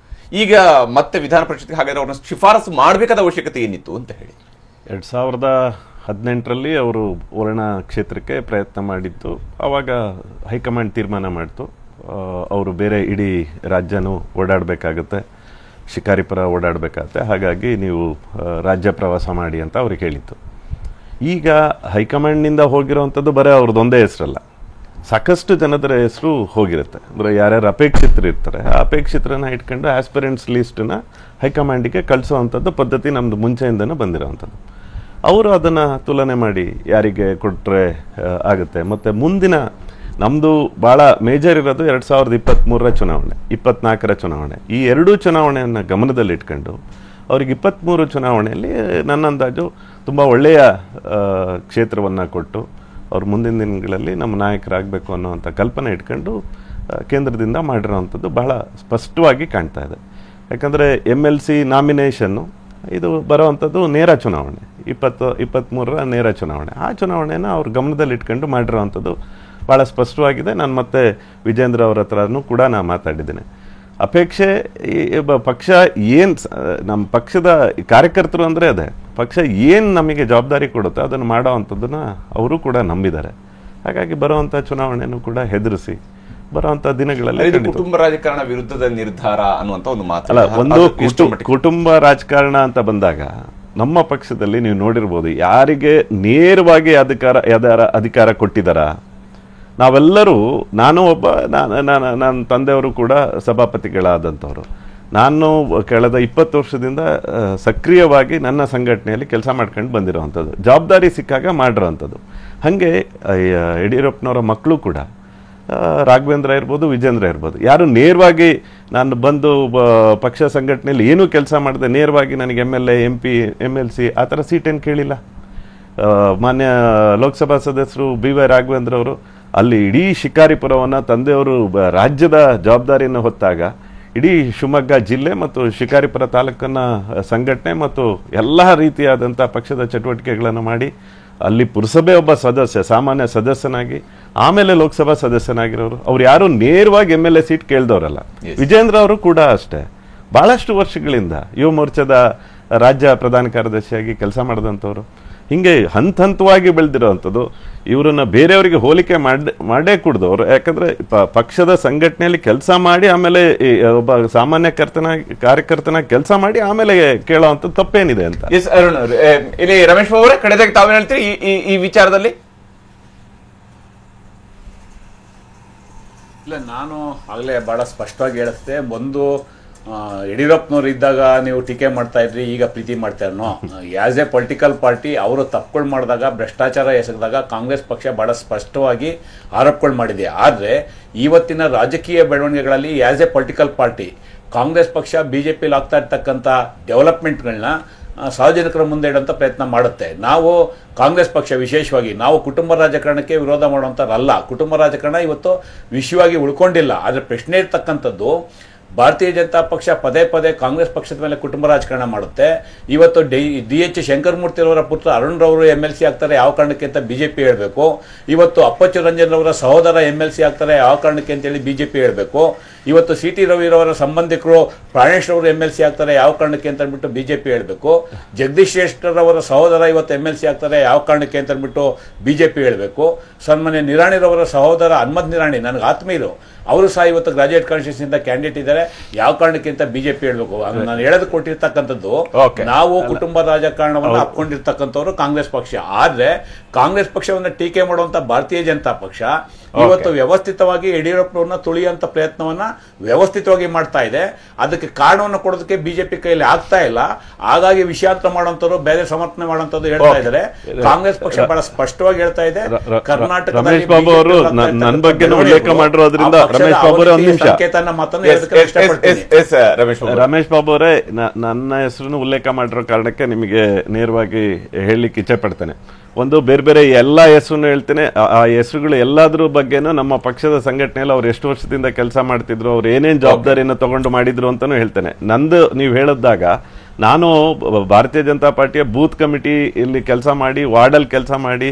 ಈಗ ಮತ್ತೆ ವಿಧಾನ ಪರಿಷತ್ಗೆ ಹಾಗಾದ್ರೆ ಅವ್ರನ್ನ ಶಿಫಾರಸು ಮಾಡಬೇಕಾದ ಅವಶ್ಯಕತೆ ಏನಿತ್ತು ಅಂತ ಹೇಳಿ 2018ರಲ್ಲಿ ಅವರು ವರುಣ ಕ್ಷೇತ್ರಕ್ಕೆ ಪ್ರಯತ್ನ ಮಾಡಿದ್ದು. ಆವಾಗ ಹೈಕಮಾಂಡ್ ತೀರ್ಮಾನ ಮಾಡಿತು, ಅವರು ಬೇರೆ ಇಡೀ ರಾಜ್ಯನೂ ಓಡಾಡಬೇಕಾಗತ್ತೆ, ಶಿಕಾರಿಪುರ ಓಡಾಡಬೇಕಾಗತ್ತೆ, ಹಾಗಾಗಿ ನೀವು ರಾಜ್ಯ ಪ್ರವಾಸ ಮಾಡಿ ಅಂತ ಅವ್ರಿಗೆ ಹೇಳಿತ್ತು. ಈಗ ಹೈಕಮಾಂಡ್ನಿಂದ ಹೋಗಿರೋವಂಥದ್ದು ಬರೀ ಅವ್ರದ್ದೊಂದೇ ಹೆಸರಲ್ಲ, ಸಾಕಷ್ಟು ಜನದರ ಹೆಸರು ಹೋಗಿರುತ್ತೆ. ಅಂದರೆ ಯಾರ್ಯಾರು ಅಪೇಕ್ಷಿತರು ಇರ್ತಾರೆ ಆ ಅಪೇಕ್ಷಿತರನ್ನ ಇಟ್ಕೊಂಡು ಆಸ್ಪಿರೆಂಟ್ಸ್ ಲಿಸ್ಟನ್ನ ಹೈಕಮಾಂಡಿಗೆ ಕಳಿಸೋವಂಥದ್ದು ಪದ್ಧತಿ ನಮ್ಮದು ಮುಂಚೆಯಿಂದನೂ ಬಂದಿರೋವಂಥದ್ದು. ಅವರು ಅದನ್ನು ತುಲನೆ ಮಾಡಿ ಯಾರಿಗೆ ಕೊಟ್ಟರೆ ಆಗುತ್ತೆ. ಮತ್ತು ಮುಂದಿನ ನಮ್ಮದು ಭಾಳ ಮೇಜರ್ ಇರೋದು 2023ರ ಚುನಾವಣೆ, 24ರ ಚುನಾವಣೆ. ಈ ಎರಡೂ ಚುನಾವಣೆಯನ್ನು ಗಮನದಲ್ಲಿಟ್ಕೊಂಡು ಅವ್ರಿಗೆ 23 ಚುನಾವಣೆಯಲ್ಲಿ ನನ್ನ ಅಂದಾಜು ತುಂಬ ಒಳ್ಳೆಯ ಕ್ಷೇತ್ರವನ್ನು ಕೊಟ್ಟು ಅವ್ರು ಮುಂದಿನ ದಿನಗಳಲ್ಲಿ ನಮ್ಮ ನಾಯಕರಾಗಬೇಕು ಅನ್ನೋವಂಥ ಕಲ್ಪನೆ ಇಟ್ಕೊಂಡು ಕೇಂದ್ರದಿಂದ ಮಾಡಿರೋವಂಥದ್ದು ಬಹಳ ಸ್ಪಷ್ಟವಾಗಿ ಕಾಣ್ತಾ ಇದೆ. ಯಾಕಂದರೆ MLC ನಾಮಿನೇಷನ್ನು ಇದು ಬರೋವಂಥದ್ದು ನೇರ ಚುನಾವಣೆ, 23ರ ನೇರ ಚುನಾವಣೆ. ಆ ಚುನಾವಣೆನ ಅವ್ರ ಗಮನದಲ್ಲಿ ಇಟ್ಕೊಂಡು ಮಾಡಿರೋವಂಥದ್ದು ಭಾಳ ಸ್ಪಷ್ಟವಾಗಿದೆ. ನಾನು ಮತ್ತೆ ವಿಜೇಂದ್ರ ಅವರ ಹತ್ರನೂ ಕೂಡ ನಾನು ಮಾತಾಡಿದ್ದೇನೆ. ಅಪೇಕ್ಷೆ ಪಕ್ಷ ಏನು, ನಮ್ಮ ಪಕ್ಷದ ಕಾರ್ಯಕರ್ತರು ಅಂದರೆ ಅದೇ ಪಕ್ಷ ಏನು ನಮಗೆ ಜವಾಬ್ದಾರಿ ಕೊಡುತ್ತೆ ಅದನ್ನು ಮಾಡೋ ಅಂಥದ್ದನ್ನ ಅವರು ಕೂಡ ನಂಬಿದ್ದಾರೆ. ಹಾಗಾಗಿ ಬರುವಂಥ ಚುನಾವಣೆಯನ್ನು ಕೂಡ ಹೆದರಿಸಿ ಬರುವಂಥ ದಿನಗಳಲ್ಲಿ ಕುಟುಂಬ ರಾಜಕಾರಣ ವಿರುದ್ಧದ ನಿರ್ಧಾರ ಅನ್ನುವಂಥ ಒಂದು ಮಾತು ಅಲ್ಲ, ಒಂದು ಕುಟುಂಬ ರಾಜಕಾರಣ ಅಂತ ಬಂದಾಗ ನಮ್ಮ ಪಕ್ಷದಲ್ಲಿ ನೀವು ನೋಡಿರ್ಬೋದು, ಯಾರಿಗೆ ನೇರವಾಗಿ ಅಧಿಕಾರ ಕೊಟ್ಟಿದ್ದಾರಾ? ನಾವೆಲ್ಲರೂ, ನಾನು ಒಬ್ಬ, ನನ್ನ ತಂದೆಯವರು ಕೂಡ ಸಭಾಪತಿಗಳಾದಂಥವ್ರು. ನಾನು ಕಳೆದ 20 ವರ್ಷದಿಂದ ಸಕ್ರಿಯವಾಗಿ ನನ್ನ ಸಂಘಟನೆಯಲ್ಲಿ ಕೆಲಸ ಮಾಡ್ಕೊಂಡು ಬಂದಿರೋವಂಥದ್ದು, ಜವಾಬ್ದಾರಿ ಸಿಕ್ಕಾಗ ಮಾಡಿರೋವಂಥದ್ದು. ಹಾಗೆ ಯಡಿಯೂರಪ್ಪನವರ ಮಕ್ಕಳು ಕೂಡ ರಾಘವೇಂದ್ರ ಇರ್ಬೋದು, ವಿಜೇಂದ್ರ ಇರ್ಬೋದು, ಯಾರು ನೇರವಾಗಿ ನಾನು ಬಂದು ಪಕ್ಷ ಸಂಘಟನೆಯಲ್ಲಿ ಏನೂ ಕೆಲಸ ಮಾಡಿದೆ ನೇರವಾಗಿ ನನಗೆ MLA MP MLC ಆ ಥರ ಸೀಟೇನು ಕೇಳಿಲ್ಲ. ಮಾನ್ಯ ಲೋಕಸಭಾ ಸದಸ್ಯರು BY ರಾಘವೇಂದ್ರ ಅವರು ಅಲ್ಲಿ ಇಡೀ ಶಿಕಾರಿಪುರವನ್ನು ತಂದೆಯವರು ರಾಜ್ಯದ ಜವಾಬ್ದಾರಿಯನ್ನು ಹೊತ್ತಾಗ ಇಡೀ ಶಿವಮೊಗ್ಗ ಜಿಲ್ಲೆ ಮತ್ತು ಶಿಕಾರಿಪುರ ತಾಲೂಕನ್ನು ಸಂಘಟನೆ ಮತ್ತು ಎಲ್ಲ ರೀತಿಯಾದಂಥ ಪಕ್ಷದ ಚಟುವಟಿಕೆಗಳನ್ನು ಮಾಡಿ ಅಲ್ಲಿ ಪುರಸಭೆ ಒಬ್ಬ ಸದಸ್ಯ, ಸಾಮಾನ್ಯ ಸದಸ್ಯನಾಗಿ ಆಮೇಲೆ ಲೋಕಸಭಾ ಸದಸ್ಯನಾಗಿರೋರು. ಅವ್ರು ಯಾರು ನೇರವಾಗಿ MLA ಸೀಟ್ ಕೇಳಿದವರಲ್ಲ. ವಿಜೇಂದ್ರ ಅವರು ಕೂಡ ಅಷ್ಟೇ ಬಹಳಷ್ಟು ವರ್ಷಗಳಿಂದ ಯುವ ಮೋರ್ಚಾದ ರಾಜ್ಯ ಪ್ರಧಾನ ಕಾರ್ಯದರ್ಶಿಯಾಗಿ ಕೆಲಸ ಮಾಡಿದಂಥವ್ರು. ಹಿಂಗೆ ಹಂತವಾಗಿ ಬೆಳೆದಿರೋವಂಥದ್ದು. ಇವರನ್ನ ಬೇರೆಯವರಿಗೆ ಹೋಲಿಕೆ ಮಾಡೇ ಕುಡ್ದವ್ರು. ಯಾಕಂದ್ರೆ ಪಕ್ಷದ ಸಂಘಟನೆಯಲ್ಲಿ ಕೆಲಸ ಮಾಡಿ ಆಮೇಲೆ ಒಬ್ಬ ಸಾಮಾನ್ಯ ಕಾರ್ಯಕರ್ತನ ಕೆಲಸ ಮಾಡಿ ಆಮೇಲೆ ಕೇಳೋವಂಥದ್ದು ತಪ್ಪೇನಿದೆ ಅಂತ. ಅರುಣ್ ಅವರು, ಇಲ್ಲಿ ರಮೇಶ್ ಅವರೇ ಕಡೆದಾಗಿ ತಾವೇನು ಹೇಳ್ತೀರಿ ಈ ವಿಚಾರದಲ್ಲಿ? ಇಲ್ಲ, ನಾನು ಆಗಲೇ ಬಹಳ ಸ್ಪಷ್ಟವಾಗಿ ಹೇಳಿಸ್ತೆ. ಒಂದು ಯಡಿಯೂರಪ್ಪನವ್ರು ಇದ್ದಾಗ ನೀವು ಟೀಕೆ ಮಾಡ್ತಾ ಇದ್ರಿ, ಈಗ ಪ್ರೀತಿ ಮಾಡ್ತಾ ಇರೋ ಆಸ್ ಎ ಪೊಲಿಟಿಕಲ್ ಪಾರ್ಟಿ ಅವರು ತಪ್ಪುಗಳು ಮಾಡಿದಾಗ, ಭ್ರಷ್ಟಾಚಾರ ಎಸಗಿದಾಗ ಕಾಂಗ್ರೆಸ್ ಪಕ್ಷ ಬಹಳ ಸ್ಪಷ್ಟವಾಗಿ ಆರೋಪಗಳು ಮಾಡಿದೆ. ಆದರೆ ಇವತ್ತಿನ ರಾಜಕೀಯ ಬೆಳವಣಿಗೆಗಳಲ್ಲಿ as a political party Congress ಪಕ್ಷ BJPಲಿ ಆಗ್ತಾ ಇರ್ತಕ್ಕಂಥ ಡೆವಲಪ್ಮೆಂಟ್ಗಳನ್ನ ಸಾರ್ವಜನಿಕರ ಮುಂದೆ ಇಡುವಂಥ ಪ್ರಯತ್ನ ಮಾಡುತ್ತೆ. ನಾವು ಕಾಂಗ್ರೆಸ್ ಪಕ್ಷ ವಿಶೇಷವಾಗಿ ನಾವು ಕುಟುಂಬ ರಾಜಕಾರಣಕ್ಕೆ ವಿರೋಧ ಮಾಡುವಂಥದ್ದಲ್ಲ. ಕುಟುಂಬ ರಾಜಕಾರಣ ಇವತ್ತು ವಿಷಯವಾಗಿ ಉಳ್ಕೊಂಡಿಲ್ಲ. ಆದರೆ ಪ್ರಶ್ನೆ ಇರ್ತಕ್ಕಂಥದ್ದು, ಭಾರತೀಯ ಜನತಾ ಪಕ್ಷ ಪದೇ ಪದೇ ಕಾಂಗ್ರೆಸ್ ಪಕ್ಷದ ಮೇಲೆ ಕುಟುಂಬ ರಾಜಕಾರಣ ಮಾಡುತ್ತೆ. ಇವತ್ತು DH ಶಂಕರಮೂರ್ತಿ ಅವರ ಪುತ್ರ ಅರುಣ್ ರವರು MLC ಆಗ್ತಾರೆ ಯಾವ ಕಾರಣಕ್ಕೆ ಅಂತ ಬಿಜೆಪಿ ಹೇಳಬೇಕು. ಇವತ್ತು ಅಪ್ಪಚ್ಚು ರಂಜನ್ ಅವರ ಸಹೋದರ MLC ಆಗ್ತಾರೆ ಯಾವ ಕಾರಣಕ್ಕೆ ಅಂತೇಳಿ ಬಿಜೆಪಿ ಹೇಳಬೇಕು. ಇವತ್ತು CT ರವಿರವರ ಸಂಬಂಧಿಕರು ಪ್ರಾಣೇಶ್ ಅವರು MLC ಆಗ್ತಾರೆ ಯಾವ ಕಾರಣಕ್ಕೆ ಅಂತ ಅಂದ್ಬಿಟ್ಟು ಬಿಜೆಪಿ ಹೇಳಬೇಕು. ಜಗದೀಶ್ ಶೆಟ್ಟರ್ ಅವರ ಸಹೋದರ ಇವತ್ತು MLC ಆಗ್ತಾರೆ ಯಾವ ಕಾರಣಕ್ಕೆ ಅಂತ ಅಂದ್ಬಿಟ್ಟು ಬಿಜೆಪಿ ಹೇಳಬೇಕು. ಸನ್ಮಾನ್ಯ ನಿರಾಣಿರವರ ಸಹೋದರ ಹನುಮಂತ್ ನಿರಾಣಿ ನನಗೆ ಆತ್ಮೀಯರು, ಅವರು ಸಹ ಇವತ್ತು ಗ್ರಾಜುಯೇಟ್ ಕಾನ್ಸ್ಟಿಟ್ಯೂನ್ಸಿ ಇಂದ ಕ್ಯಾಂಡಿಡೇಟ್ ಇದ್ದಾರೆ ಯಾವ ಕಾರಣಕ್ಕೆ ಅಂತ ಬಿಜೆಪಿ ಹೇಳಬೇಕು. ನಾನು ಹೇಳೋದು ಕೊಟ್ಟಿರ್ತಕ್ಕಂಥದ್ದು ನಾವು ಕುಟುಂಬ ರಾಜಕಾರಣವನ್ನು ಹಾಕೊಂಡಿರ್ತಕ್ಕಂಥವ್ರು ಕಾಂಗ್ರೆಸ್ ಪಕ್ಷ. ಆದ್ರೆ ಕಾಂಗ್ರೆಸ್ ಪಕ್ಷವನ್ನ ಟೀಕೆ ಮಾಡುವಂತ ಭಾರತೀಯ ಜನತಾ ಪಕ್ಷ ಇವತ್ತು ವ್ಯವಸ್ಥಿತವಾಗಿ ಯಡಿಯೂರಪ್ಪನವ್ರನ್ನ ತುಳಿಯುವಂತ ಪ್ರಯತ್ನವನ್ನ ವ್ಯವಸ್ಥಿತವಾಗಿ ಮಾಡ್ತಾ ಇದೆ. ಅದಕ್ಕೆ ಕಾರಣವನ್ನು ಕೊಡೋದಕ್ಕೆ ಬಿಜೆಪಿ ಕೈಯಲ್ಲಿ ಆಗ್ತಾ ಇಲ್ಲ. ಹಾಗಾಗಿ ವಿಷಯಾಂತರ ಮಾಡುವಂತವ್ರು ಬೇರೆ ಸಮರ್ಥನೆ ಮಾಡುವಂತದ್ದು ಹೇಳ್ತಾ ಇದ್ದಾರೆ. ಕಾಂಗ್ರೆಸ್ ಪಕ್ಷ ಬಹಳ ಸ್ಪಷ್ಟವಾಗಿ ಹೇಳ್ತಾ ಇದೆ, ಕರ್ನಾಟಕ ರಮೇಶ್ ಬಾಬು ಅವರು ನನ್ನ ಬಗ್ಗೆ ಉಲ್ಲೇಖ ಮಾಡಿರೋದ್ರಿಂದ ರಮೇಶ್ ಬಾಬು ಅವರೇ ಒಂದು ನಿಮಿಷ. ರಮೇಶ್ ಬಾಬು ಅವರೇ, ನನ್ನ ಹೆಸರನ್ನು ಉಲ್ಲೇಖ ಮಾಡಿರೋ ಕಾರಣಕ್ಕೆ ನಿಮಗೆ ನೇರವಾಗಿ ಹೇಳಲಿಕ್ಕೆ ಇಚ್ಛೆ ಪಡ್ತೇನೆ. ಒಂದು ಬೇರೆ ಬೇರೆ ಎಲ್ಲ ಹೆಸರನ್ನು ಹೇಳ್ತೇನೆ. ಆ ಹೆಸರುಗಳು ಎಲ್ಲಾದ್ರ ಬಗ್ಗೆನೂ ನಮ್ಮ ಪಕ್ಷದ ಸಂಘಟನೆಯಲ್ಲಿ ಅವ್ರು ಎಷ್ಟು ವರ್ಷದಿಂದ ಕೆಲಸ ಮಾಡ್ತಿದ್ರು, ಅವ್ರು ಏನೇನ್ ಜವಾಬ್ದಾರಿಯನ್ನು ತಗೊಂಡು ಮಾಡಿದ್ರು ಅಂತಾನು ಹೇಳ್ತೇನೆ. ನಂದು ನೀವು ಹೇಳಿದಾಗ ನಾನು ಭಾರತೀಯ ಜನತಾ ಪಾರ್ಟಿಯ ಬೂತ್ ಕಮಿಟಿ ಇಲ್ಲಿ ಕೆಲಸ ಮಾಡಿ, ವಾರ್ಡಲ್ ಕೆಲಸ ಮಾಡಿ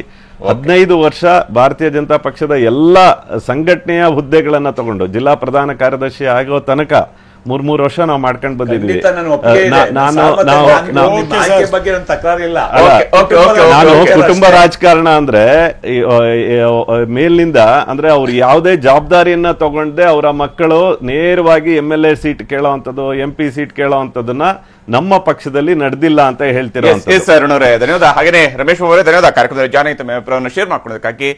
15 ವರ್ಷ ಭಾರತೀಯ ಜನತಾ ಪಕ್ಷದ ಎಲ್ಲ ಸಂಘಟನೆಯ ಹುದ್ದೆಗಳನ್ನ ತಗೊಂಡು ಜಿಲ್ಲಾ ಪ್ರಧಾನ ಕಾರ್ಯದರ್ಶಿ ಆಗೋ ತನಕ 3 ವರ್ಷ ನಾವು ಮಾಡ್ಕೊಂಡು ಬಂದಿದ್ವಿ. ನಾನು ಕುಟುಂಬ ರಾಜಕಾರಣ ಅಂದ್ರೆ ಮೇಲಿನಿಂದ ಅಂದ್ರೆ ಅವ್ರು ಯಾವುದೇ ಜವಾಬ್ದಾರಿಯನ್ನ ತಗೊಂಡೆ ಅವರ ಮಕ್ಕಳು ನೇರವಾಗಿ MLA ಸೀಟ್ ಕೇಳೋವಂಥದ್ದು, MP ಸೀಟ್ ಕೇಳೋವಂಥದ್ದನ್ನ ನಮ್ಮ ಪಕ್ಷದಲ್ಲಿ ನಡೆದಿಲ್ಲ ಅಂತ ಹೇಳ್ತಿರೋ. ಧನ್ಯವಾದ. ಹಾಗೇನೆ ರಮೇಶ್ ಅವರೇ ಧನ್ಯವಾದ ಕಾರ್ಯಕ್ರಮದಲ್ಲಿ ಜಾನ ಶೇರ್ ಮಾಡ್ಕೊಳ್ಳೋದಕ್ಕಾಗಿ.